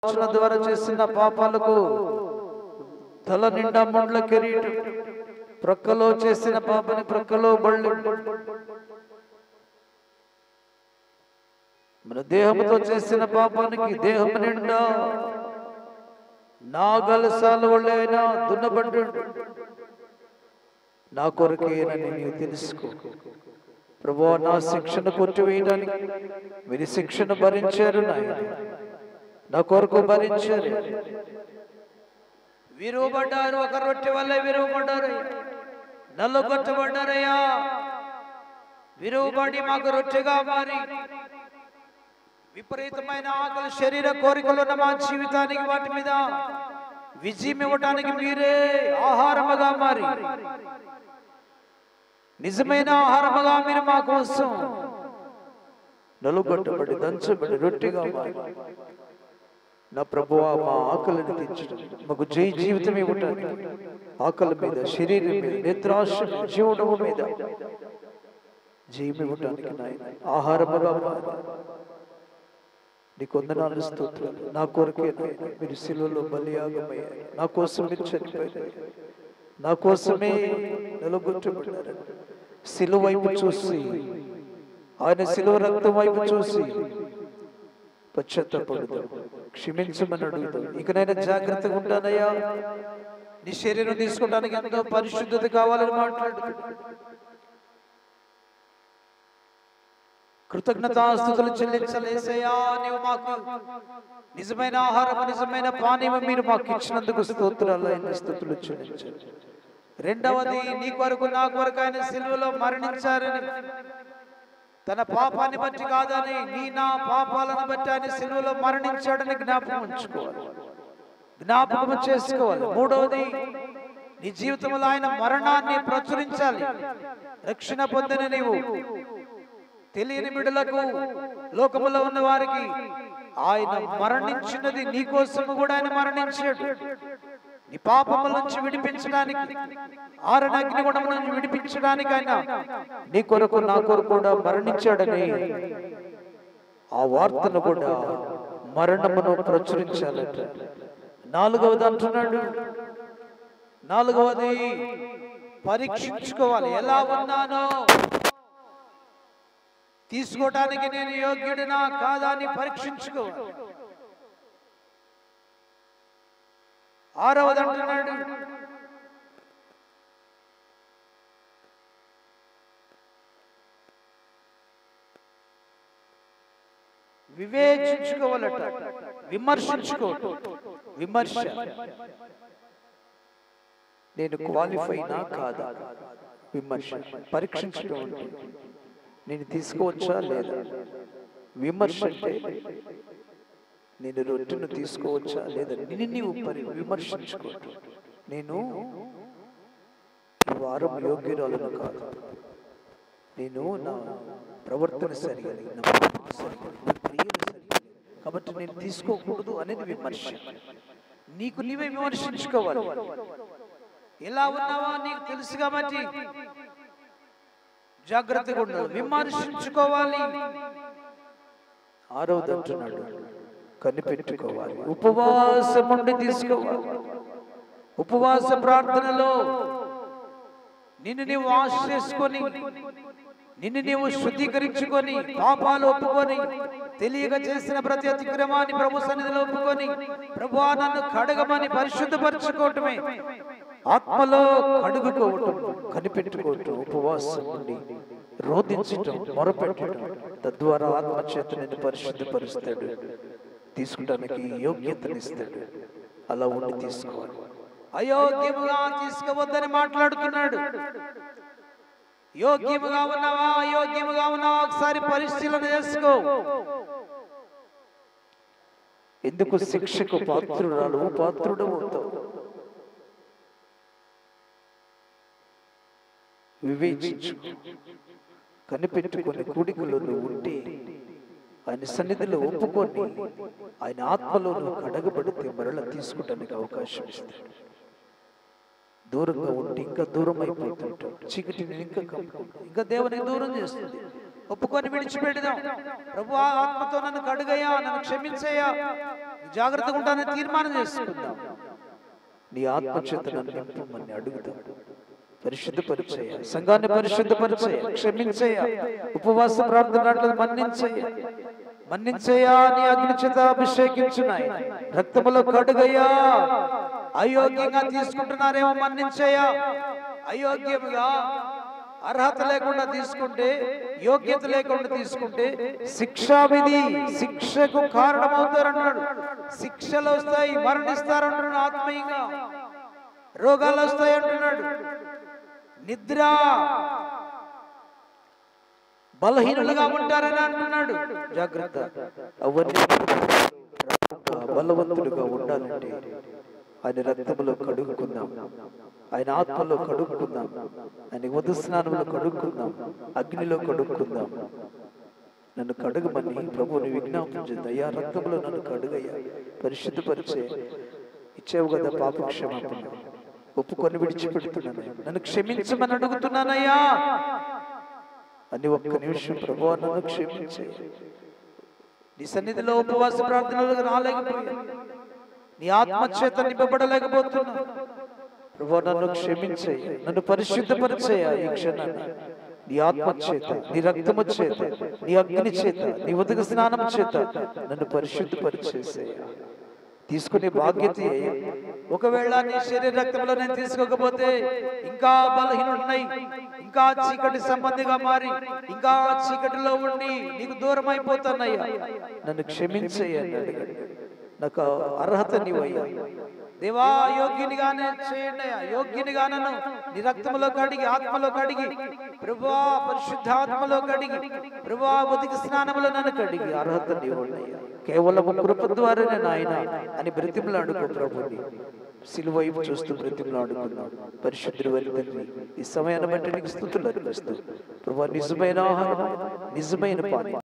ఆలోచన ద్వారా చేసిన పాపాలకు తల నిండా ముండ్ల కిరీటం, ప్రక్కలో చేసిన పాపని ప్రక్కలో బళ్ళు, మన దేహంతో చేసిన పాపానికి దేహం నిండా నాగలసాలు వాళ్ళైనా దున్నబడ్డు. నా కొరకేనని నీవు తెలుసుకో ప్రభువా. నా శిక్షను కొట్టివేయడానికి మీరు శిక్షను భరించారు నాయన, నా కొరకు భరించారు. విరువబడ్డారు, ఒక రొట్టె వల్ల విరువబడ్డారు, నల్లగొట్టబడ్డారయ్యా. విరువబడి మాకు రొట్టెగా మారి విపరీతమైన ఆకలి శరీర కోరికలు ఉన్న మా జీవితానికి వాటి మీద విజయం ఇవ్వటానికి మీరే ఆహారముగా మారి, నిజమైన ఆహారముగా మీరు మా కోసం నలుగొట్టబడి దంచబడి రొట్టెగా మారి, నా ప్రభువా మా ఆకలిని తీర్చడం, మాకు జై జీవితం ఇవ్వటానికి, ఆకలి మీద, శరీరం మీద, నేత్రాశ జీవడం మీద జయం ఇవ్వటానికి నాయన ఆహారముగా మారి నీకు వందనాలు స్తోత్రాలు. నా కొరకే మీరు శిలువలో బలియాగమయ్యారు, నా కోసం మీరు చనిపోయారు, నా కోసమే నిలగొట్టబడ్డారు. శిలువ వైపు చూసి, ఆయన శిలువ రక్తం వైపు చూసి పశ్చాత్తాపడుదాం, క్షమించమని అడుగుతాం. ఇకనైనా జాగ్రత్తగా ఉంటానయ్యా, నీ శరీరం తీసుకోవడానికి ఎంతో పరిశుద్ధత కావాలని మాట్లాడుతున్నాడు. కృతజ్ఞతాస్తుతులు చెల్లించలేసయ్యా. నీవు మాకు నిజమైన ఆహారం, నిజమైన పానీయం మీరు మాకు ఇచ్చినందుకు స్తోత్రాలు, ఆయన స్తుతులు చెల్లించాలి. రెండవది, నీ కొరకు నా కొరకు ఆయన సిలువలో మరణించారని, తన పాపాన్ని బట్టి కాదని నీ నా పాపాలను బట్టి ఆయన సిలువలో మరణించాడని జ్ఞాపకం ఉంచుకోవాలి, జ్ఞాపకం చేసుకోవాలి. మూడవది, నీ జీవితంలో ఆయన మరణాన్ని ప్రచురించాలి. రక్షణ పొందిన నీవు తెలియని బిడ్డలకు, లోకములో ఉన్న వారికి ఆయన మరణించినది నీ కోసము కూడా ఆయన మరణించాడు. నీ పాపముల నుంచి విడిపించడానికి, ఆరణ అగ్నిగుండం నుంచి విడిపించడానికి ఆయన నీ కొరకు నా కొరకు కూడా మరణించాడని ఆ వార్తను కూడా, మరణమును ప్రచురించాలట. నాలుగవది అంటున్నాడు, నాలుగవది పరీక్షించుకోవాలి. ఎలా ఉన్నానో తీసుకోవటానికి నేను యోగ్యుడినా కాదా అని పరీక్షించుకోవాలి. ఆరవది అంటున్నాడు, వివేచించుకోవాలట, విమర్శించుకో. విమర్శ, నేను క్వాలిఫైనా కాదా, విమర్శ. పరీక్షించడం అంటే నేను తీసుకోవచ్చా లేదా. విమర్శ అంటే నేను రొట్టెను తీసుకోవచ్చా లేదా, నిన్ను నీవు విమర్శించుకోవటం. నేను ఈ వారం యోగ్యురాలను కాదు, నేను నా ప్రవర్తన సరిగా, నా క్రియలు సరిగా, కాబట్టి నేను తీసుకోకూడదు అనేది విమర్శ. నీకు నీవే విమర్శించుకోవాలి. ఎలా ఉన్నావా నీకు తెలుసు కాబట్టి జాగ్రత్తగా ఉండాలి, విమర్శించుకోవాలి. ఆరవది అంటున్నాడు, కనిపెట్టుకోవాలి. ఉపవాసం ఉండి తీసుకోవాలి. ఉపవాస ప్రార్థనలో నిన్ను నీవు వాష్ చేసుకొని, నిన్ను నీవు శుద్ధీకరించుకొని, పాపాలు ఒప్పుకొని, తెలియక చేసిన ప్రతి అతిక్రమాన్ని ప్రభు సన్నిధిలో ఒప్పుకొని, ప్రభువా నన్ను కడగమని పరిశుద్ధపరచుకోవటమే. ఆత్మలో కడుగుకోవటం, కనిపెట్టుకోవటం, ఉపవాసం ఉండి రోధించటం, మొరపెట్టడం, తద్వారా ఆత్మచేత నిన్ను పరిశుద్ధపరుస్తాడు, తీసుకుంటానికి యోగ్యతనిస్తాడు. అలా ఉండి తీసుకోవాలి. అయోగ్యముగా తీసుకోవద్దని మాట్లాడుతున్నాడు. యోగ్యముగా ఉన్నావా, అయోగ్యముగా ఉన్నావా ఒకసారి పరిశీలన చేసుకో. ఎందుకు శిక్షకు పాత్రురాలు, పాత్రుడు అవుతావు. వివేచించు, కనిపెట్టుకొని కూడికలో నువ్వు ఉంటే, ఆయన సన్నిధిలో ఒప్పుకొని, ఆయన ఆత్మలో నువ్వు కడగబడితే మరలా తీసుకుంటానికి అవకాశం ఇస్తాడు. దూరంగా ఉంటే ఇంకా దూరం అయిపోతుంటావు. చీకటిని ఇంకా కమ్ముకుంటావు, ఇంకా దేవునికి దూరం చేస్తుంది. ఒప్పుకొని విడిచిపెడదాం. ప్రభు ఆత్మతో నన్ను కడుగయ్యా, నన్ను క్షమించయ్యా, జాగ్రత్తగా ఉంటానని తీర్మానం చేసుకుందాం. నీ ఆత్మచేత నన్ను నింపమని అడుగుదాం. పరిశుద్ధపరిచేయ, సంఘాన్ని పరిశుద్ధపరిచేయ, క్షమించేయ, ఉపవాస ప్రార్థన మన్నించేయ, నీ అగ్ని చేత అభిషేకించున్నాయి, రక్తములో కడుగయ్యా. అయోగ్యంగా తీసుకుంటున్నారేమో మన్నించేయ. అయోగ్యముగా అర్హత లేకుండా తీసుకుంటే, యోగ్యత లేకుండా తీసుకుంటే శిక్షావిధి, శిక్షకు కారణమవుతారన్నాడు. శిక్షలు వస్తాయి, మరణిస్తారంటున్నాడు. ఆత్మీయంగా రోగాలు వస్తాయి అంటున్నాడు. నిద్ర, బలహీనులుగా ఉంటారని అంటున్నాడు. జాగ్రత్త. అవన్నీ బలవంతులుగా ఉండాలంటే ఆయన రక్తంలో కడుక్కుందాం, ఆయన ఆత్మలో కడుక్కుందాం, ఆయన ఉదయ స్నానంలో కడుక్కుందాం, అగ్నిలో కడుక్కుందాం. నన్ను కడుగమని ప్రభువుని విజ్ఞాపన చేద్దాం. అయ్యా, రక్తంలో నన్ను కడుగయ్యా, పరిశుద్ధపరిచే. ఇచ్చేవు కదా పాప క్షమాపణ, ఒప్పుకొని విడిచిపెడుతున్నాను, నన్ను క్షమించమని అడుగుతున్నానయ్యా అని ఒక్క నిమిషం ప్రభువా నన్ను క్షమించే. నీ సన్నిధిలో ఉపవాస ప్రార్థనలు రాలేకపోయా, నీ ఆత్మచేత నింపబడలేకపోతున్నా. ప్రభువా నన్ను క్షమించే, నన్ను పరిశుద్ధపరిచేయ. ఈ క్షణాన్ని నీ ఆత్మచేత, నీ రక్తము చేత, నీ అగ్ని చేత, నీ ఉదక స్నానం చేత నన్ను పరిశుద్ధపరిచేసేయ. తీసుకునే బాధ్యత. ఒకవేళ నీ శరీర రక్తంలో నేను తీసుకోకపోతే ఇంకా బలహీనున్నాయి, ఇంకా చీకటి సంబంధిగా మారి, ఇంకా చీకటిలో ఉండి నీకు దూరం అయిపోతానయ్యా, నన్ను క్షమించేయని అడిగాడు. నాకు అర్హత నీవయ్యా దేవా, యోగ్యునిగానే చేయండి అయ్యా, యోగ్యునిగా నన్ను నీ రక్తంలో కడిగి, ఆత్మలో కడిగి, ప్రభువా పరిశుద్ధాత్మలో కడిగి, ప్రభువా ఉదక స్నానంలో నన్ను కడిగి అర్హత నీవయ్యా. కేవలం కృప ద్వారానే నాయన అని బ్రతిమలాడుకో. ప్రభుని సిలువ వైపు చూస్తూ బ్రతిమలాడుకున్నాం. పరిశుద్ధుడి వారి తండ్రి, ఈ సమయాన్ని బట్టి నీకు స్తుతులు అర్పిస్తూ ప్రభువా నిజమైన ఆహారం, నిజమైన పానీయం